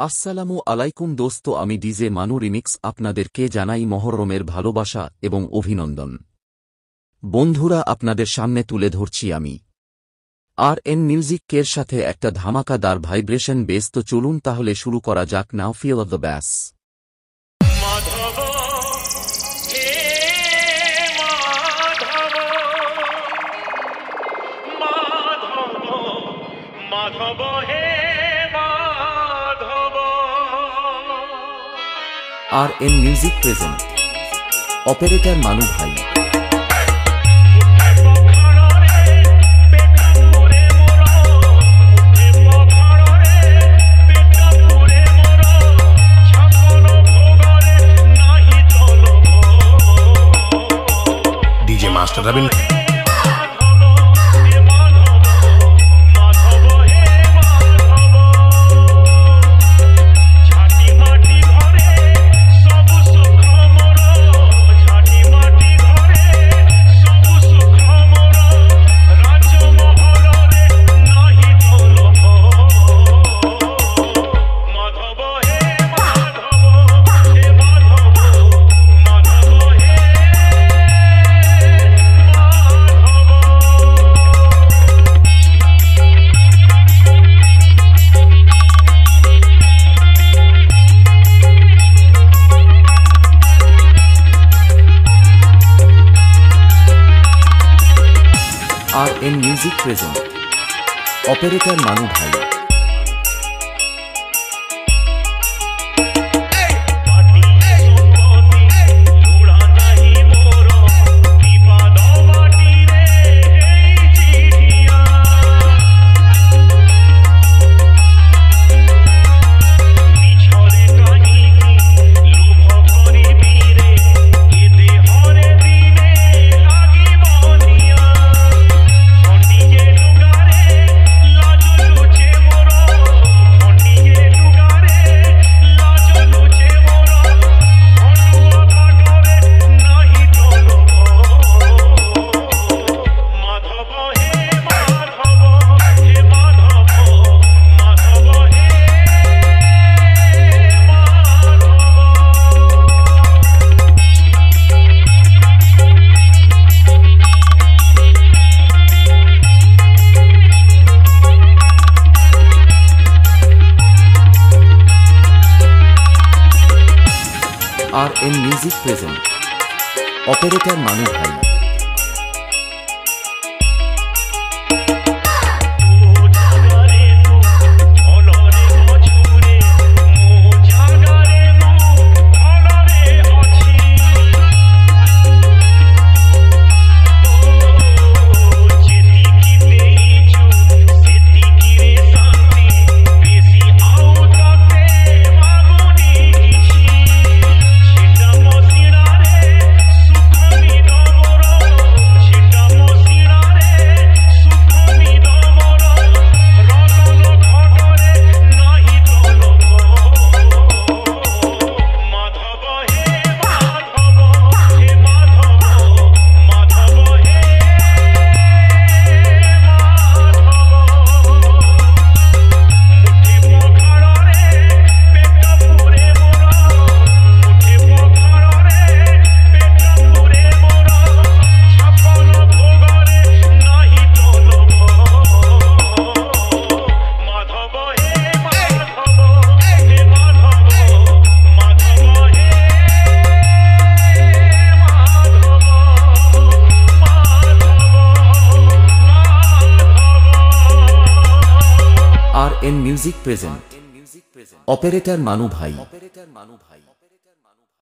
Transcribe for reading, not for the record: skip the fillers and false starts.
আসসালামু আলাইকুম দোস্ত, আমি ডিজে মানু রিমিক্স আপনাদেরকে জানাই মহরমের ভালোবাসা এবং অভিনন্দন। বন্ধুরা, আপনাদের সামনে তুলে ধরছি আমি আর মিউজিক কের সাথে একটা ধামাকাদার ভাইব্রেশন বেস। তো চলুন তাহলে শুরু করা যাক। নাও feel of the bass. Madhav হে মাধব। আর মিউজিক প্রেজেন্ট অপারেটর মানু ভাই। DJ master Ravin. আর মিউজিক প্রেজেন্ট অপারেটর মানু ভাই। আর মিউজিক প্রেজেন্ট অপারেটর মানু ভাই। আর মিউজিক প্রেজেন্ট অপারেটর মানু ভাই।